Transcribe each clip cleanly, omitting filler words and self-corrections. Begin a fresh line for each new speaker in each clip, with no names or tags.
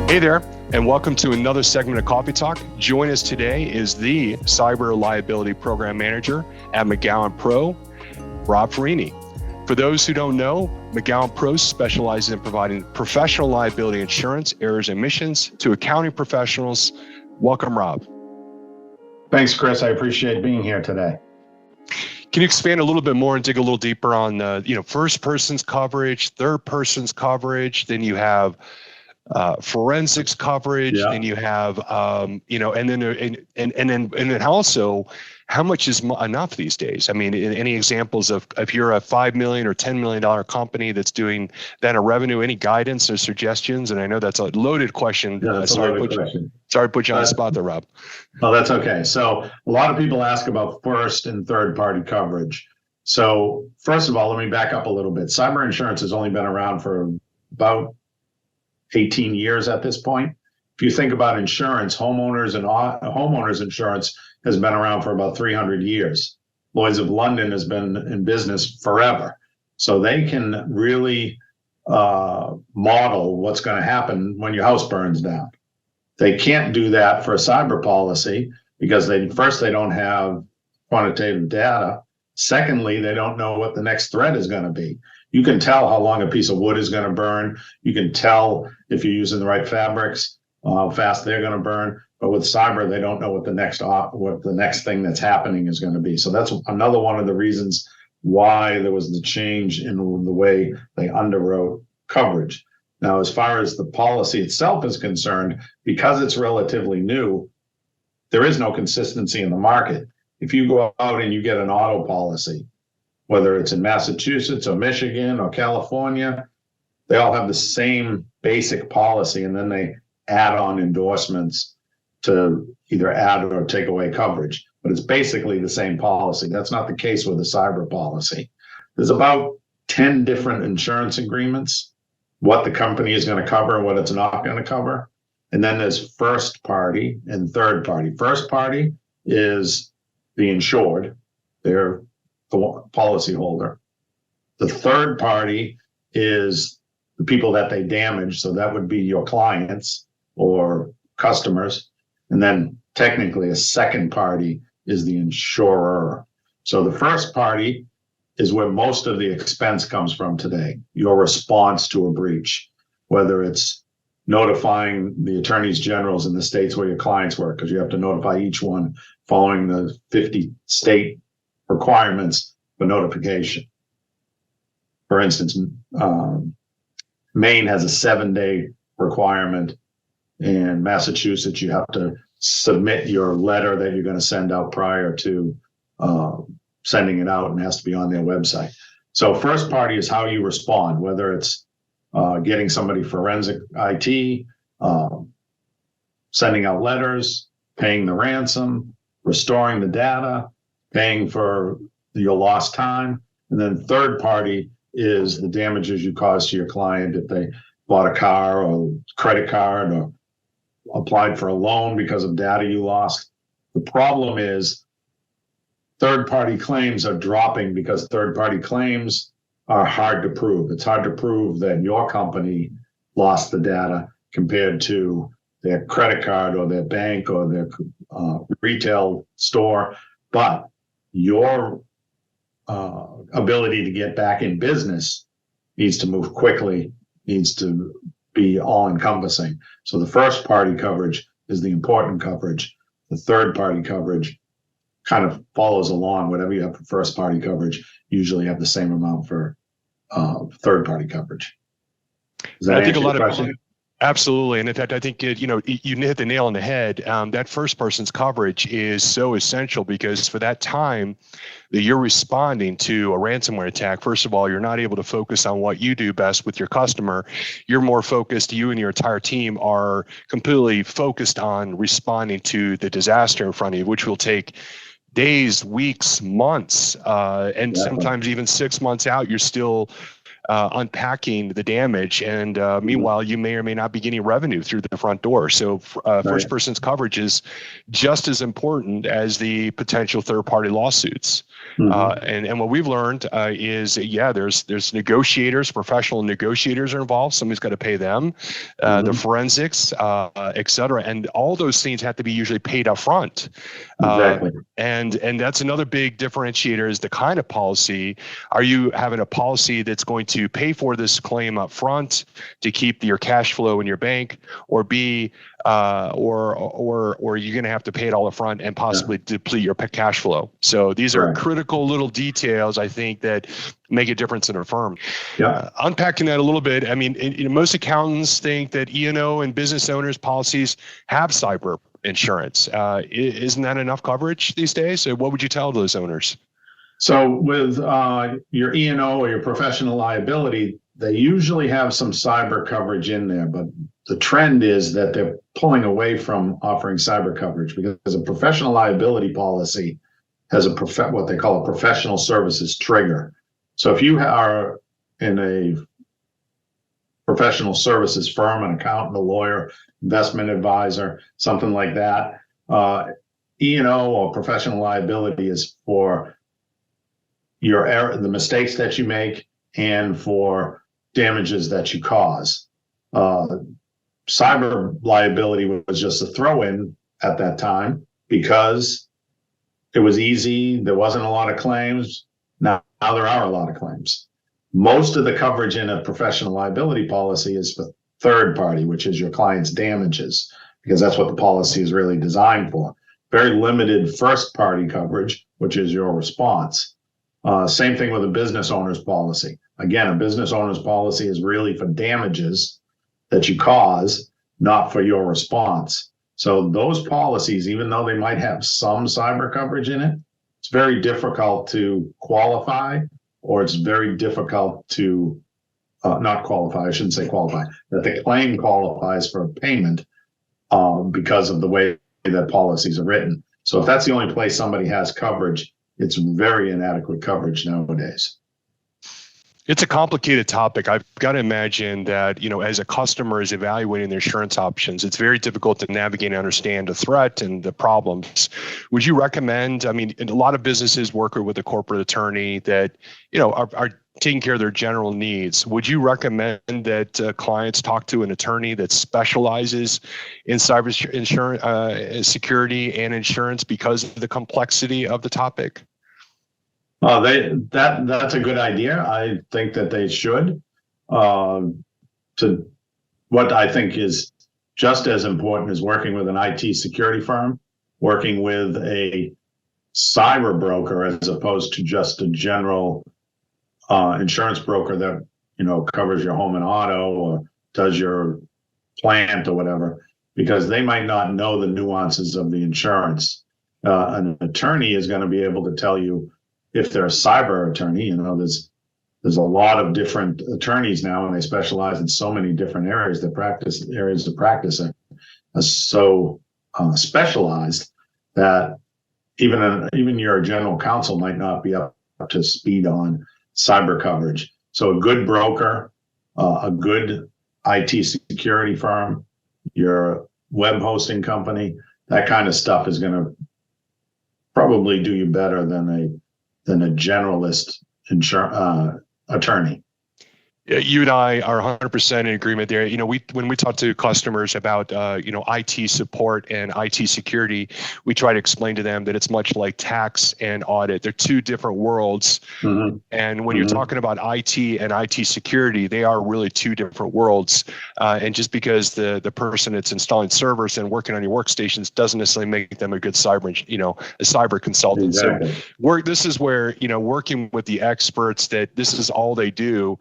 Hey there, and welcome to another segment of Coffee Talk. Join us today is the Cyber Liability Program Manager at McGowanPro, rferrini. For those who don't know, McGowanPro specializes in providing professional liability insurance, errors and omissions to accounting professionals. Welcome, Rob.
Thanks, Chris. I appreciate being here today.
Can you expand a little bit more and dig a little deeper on first person's coverage, third person's coverage, then you have forensics coverage, then you have and then also how much is enough these days? I mean, any examples of if you're a $5 million or $10 million company that's doing that in revenue, any guidance or suggestions? And I know that's a loaded question. Sorry to put you on the spot there, Rob.
Oh, that's okay. So a lot of people ask about first and third party coverage. So first of all, let me back up a little bit. Cyber insurance has only been around for about 18 years at this point. If you think about insurance, homeowners insurance has been around for about 300 years. Lloyd's of London has been in business forever. So they can really model what's going to happen when your house burns down. They can't do that for a cyber policy because they don't have quantitative data. Secondly, they don't know what the next threat is going to be. You can tell how long a piece of wood is going to burn. You can tell if you're using the right fabrics, how fast they're going to burn. But with cyber, they don't know what the next thing that's happening is going to be. So that's another one of the reasons why there was the change in the way they underwrote coverage. Now, as far as the policy itself is concerned, because it's relatively new, there is no consistency in the market. If you go out and you get an auto policy, whether it's in Massachusetts or Michigan or California, they all have the same basic policy, and then they add on endorsements to either add or take away coverage. But it's basically the same policy. That's not the case with a cyber policy. There's about 10 different insurance agreements, what the company is going to cover and what it's not going to cover. And then there's first party and third party. First party is the insured. They're the policyholder. The third party is the people that they damage. So that would be your clients or customers. And then technically a second party is the insurer. So the first party is where most of the expense comes from today, your response to a breach, whether it's notifying the attorneys generals in the states where your clients work, because you have to notify each one following the 50 state requirements for notification. For instance, Maine has a 7-day requirement. In Massachusetts, you have to submit your letter that you're going to send out prior to sending it out, and it has to be on their website. So first party is how you respond, whether it's getting somebody forensic IT, sending out letters, paying the ransom, restoring the data, paying for your lost time. And then third party is the damages you cause to your client if they bought a car or credit card or applied for a loan because of data you lost. The problem is third-party claims are dropping because third-party claims are hard to prove. It's hard to prove that your company lost the data compared to their credit card or their bank or their retail store. But your ability to get back in business needs to move quickly, needs to be all-encompassing. So the first-party coverage is the important coverage. The third-party coverage kind of follows along. Whatever you have for first-party coverage, usually have the same amount for third-party coverage. Does that answer your question?
Absolutely. And in fact, I think you hit the nail on the head. That first person's coverage is so essential because for that time that you're responding to a ransomware attack, first of all, you're not able to focus on what you do best with your customer. You're more focused, you and your entire team are completely focused on responding to the disaster in front of you, which will take days, weeks, months, and sometimes even 6 months out, you're still unpacking the damage, and meanwhile, you may or may not be getting revenue through the front door. So first person's coverage is just as important as the potential third-party lawsuits. And what we've learned is, there's negotiators, professional negotiators are involved. Somebody's got to pay them, the forensics, et cetera. And all those things have to be usually paid up front.
Exactly.
And that's another big differentiator is the kind of policy. Are you having a policy that's going to pay for this claim up front to keep your cash flow in your bank, or B, or you're going to have to pay it all up front and possibly deplete your cash flow. So these are critical little details, I think, that make a difference in a firm. Unpacking that a little bit, I mean, most accountants think that E&O and business owners policies have cyber insurance. Isn't that enough coverage these days? So what would you tell those owners?
So with your E&O or your professional liability, they usually have some cyber coverage in there, but the trend is that they're pulling away from offering cyber coverage because a professional liability policy has what they call a professional services trigger. So if you are in a professional services firm, an accountant, a lawyer, investment advisor, something like that, E&O or professional liability is for your error, the mistakes that you make, and for damages that you cause. Cyber liability was just a throw-in at that time because it was easy. There wasn't a lot of claims. Now there are a lot of claims. Most of the coverage in a professional liability policy is for third party, which is your client's damages, because that's what the policy is really designed for. Very limited first party coverage, which is your response. Same thing with a business owner's policy. Again, a business owner's policy is really for damages that you cause, not for your response. So those policies, even though they might have some cyber coverage in it, it's very difficult to qualify, or it's very difficult to not qualify. I shouldn't say qualify, that the claim qualifies for payment because of the way that policies are written. So if that's the only place somebody has coverage, it's very inadequate coverage nowadays.
It's a complicated topic. I've got to imagine that, as a customer is evaluating their insurance options, it's very difficult to navigate and understand the threat and the problems. Would you recommend, a lot of businesses work with a corporate attorney that, are taking care of their general needs. Would you recommend that clients talk to an attorney that specializes in cyber insurance, security and insurance because of the complexity of the topic?
That's a good idea. I think that they should. To what I think is just as important is working with an IT security firm, working with a cyber broker as opposed to just a general insurance broker that covers your home and auto or does your plant or whatever, because they might not know the nuances of the insurance. An attorney is going to be able to tell you. If they're a cyber attorney, there's a lot of different attorneys now, and they specialize in so many different areas. The areas of practice are so specialized that even your general counsel might not be up to speed on cyber coverage. So a good broker, a good IT security firm, your web hosting company, that kind of stuff is going to probably do you better than a generalist attorney.
You and I are 100% in agreement there. When we talk to customers about, IT support and IT security, we try to explain to them that it's much like tax and audit. They're two different worlds. Mm-hmm. And when you're talking about IT and IT security, they are really two different worlds. And just because the person that's installing servers and working on your workstations doesn't necessarily make them a good a cyber consultant. Exactly. So this is where, working with the experts that this is all they do,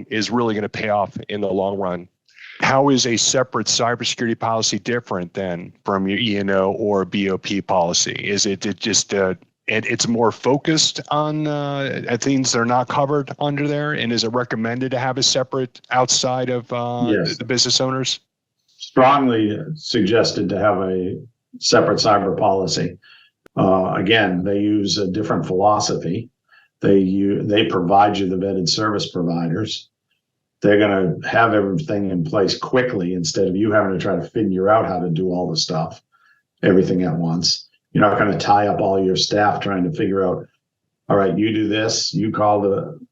is really going to pay off in the long run. How is a separate cybersecurity policy different than from your E&O or BOP policy? Is it just it's more focused on things that are not covered under there? And is it recommended to have a separate outside of
Yes.
the business owners?
Strongly suggested to have a separate cyber policy. Again, they use a different philosophy. They provide you the vetted service providers. They're going to have everything in place quickly instead of you having to try to figure out how to do all the stuff, everything at once. You're not going to tie up all your staff trying to figure out, all right, you do this, you call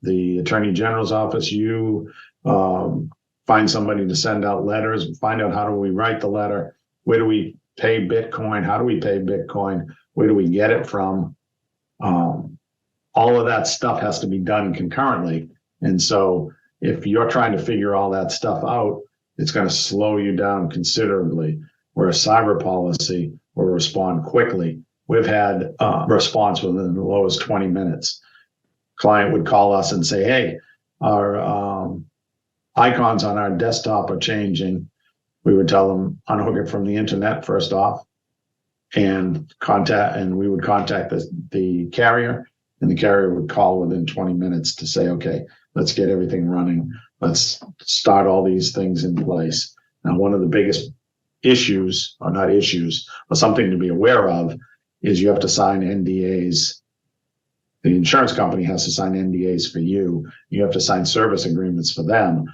the Attorney General's office, you find somebody to send out letters, find out how do we write the letter, where do we pay Bitcoin, how do we pay Bitcoin, where do we get it from? All of that stuff has to be done concurrently. And so if you're trying to figure all that stuff out, it's going to slow you down considerably. Where a cyber policy will respond quickly. We've had response within the lowest 20 minutes. Client would call us and say, hey, our icons on our desktop are changing. We would tell them, unhook it from the internet first off, and we would contact the carrier, and the carrier would call within 20 minutes to say, okay, let's get everything running. Let's start all these things in place. Now, one of the biggest issues, or not issues, but something to be aware of, is you have to sign NDAs. The insurance company has to sign NDAs for you. You have to sign service agreements for them.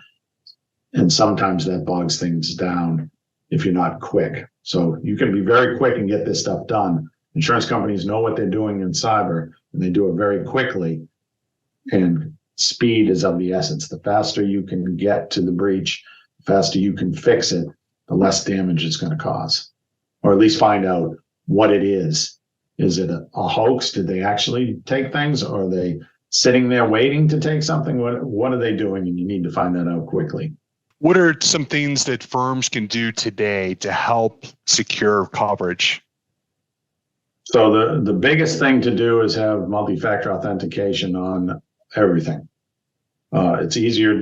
And sometimes that bogs things down if you're not quick. So you can be very quick and get this stuff done. Insurance companies know what they're doing in cyber, and they do it very quickly. And speed is of the essence. The faster you can get to the breach, the faster you can fix it, the less damage it's going to cause. Or at least find out what it is. Is it a hoax? Did they actually take things? Or are they sitting there waiting to take something? What are they doing? And you need to find that out quickly.
What are some things that firms can do today to help secure coverage?
So the biggest thing to do is have multi-factor authentication on everything. It's easier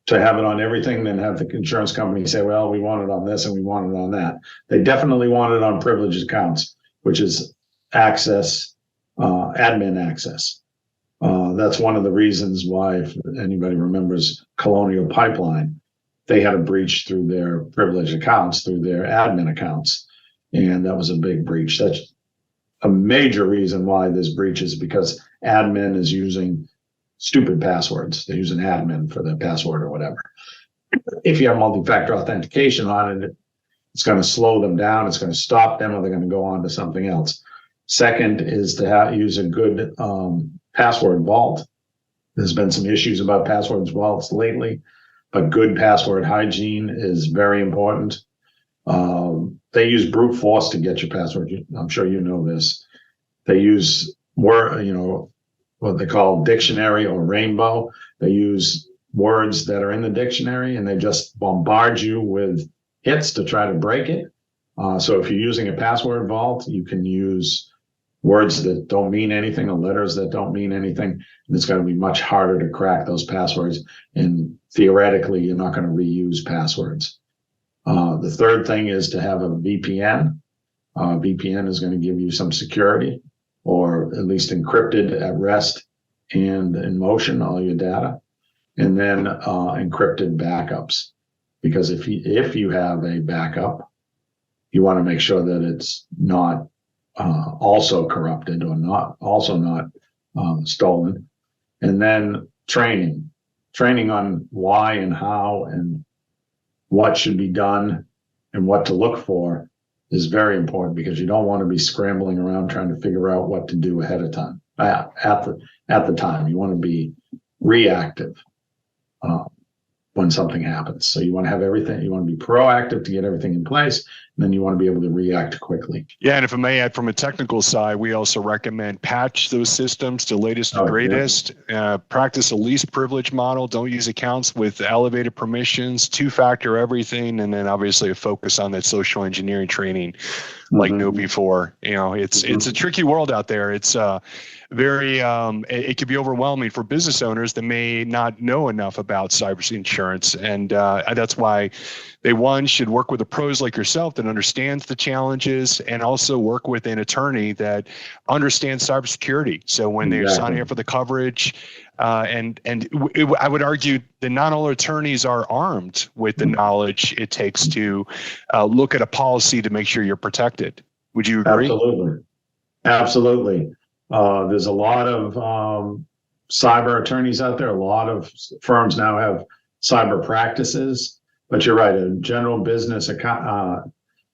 to have it on everything than have the insurance company say, well, we want it on this and we want it on that. They definitely want it on privileged accounts, which is access, admin access. That's one of the reasons why, if anybody remembers Colonial Pipeline, they had a breach through their privileged accounts, through their admin accounts. And that was a big breach. That's a major reason why this breach is because admin is using stupid passwords. They use an admin for their password or whatever. If you have multi-factor authentication on it, it's going to slow them down. It's going to stop them, or they're going to go on to something else. Second is to use a good password vault. There's been some issues about password vaults lately, but good password hygiene is very important. They use brute force to get your password. I'm sure you know this. They use what they call dictionary or rainbow. They use words that are in the dictionary, and they just bombard you with hits to try to break it. So if you're using a password vault, you can use words that don't mean anything or letters that don't mean anything. And it's going to be much harder to crack those passwords. And theoretically, you're not going to reuse passwords. The third thing is to have a VPN. VPN is going to give you some security, or at least encrypted at rest and in motion, all your data. And then encrypted backups. Because if you have a backup, you want to make sure that it's not also corrupted or not stolen. And then training on why and how and what should be done and what to look for is very important, because you don't want to be scrambling around trying to figure out what to do ahead of time. At the time, you want to be reactive when something happens. So you want to have everything. You want to be proactive to get everything in place, and then you want to be able to react quickly.
Yeah, and if I may add, from a technical side, we also recommend patch those systems to latest and greatest. Yeah. Practice a least privilege model. Don't use accounts with elevated permissions. Two-factor everything, and then obviously a focus on that social engineering training, like no before. It's a tricky world out there. It's very it can be overwhelming for business owners that may not know enough about cyber insurance, and that's why they should work with the pros like yourself that understands the challenges, and also work with an attorney that understands cybersecurity. So when they're signing up for the coverage, I would argue that not all attorneys are armed with the knowledge it takes to look at a policy to make sure you're protected. Would you agree?
Absolutely. There's a lot of cyber attorneys out there. A lot of firms now have cyber practices, but you're right. A general business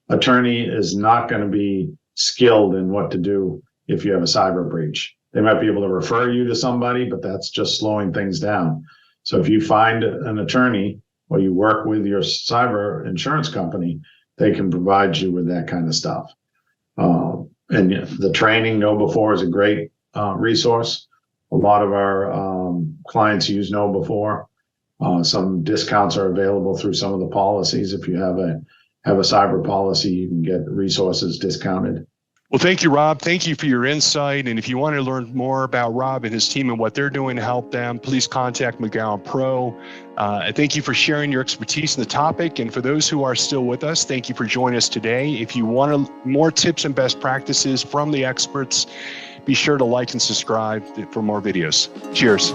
attorney is not going to be skilled in what to do if you have a cyber breach. They might be able to refer you to somebody, but that's just slowing things down. So if you find an attorney or you work with your cyber insurance company, they can provide you with that kind of stuff. And the training KnowBe4 is a great resource. A lot of our clients use KnowBe4. Some discounts are available through some of the policies. If you have a cyber policy, you can get resources discounted.
Well, thank you, Rob. Thank you for your insight. And if you want to learn more about Rob and his team and what they're doing to help them, please contact McGowanPro. Thank you for sharing your expertise in the topic. And for those who are still with us, thank you for joining us today. If you want more tips and best practices from the experts, be sure to like and subscribe for more videos. Cheers.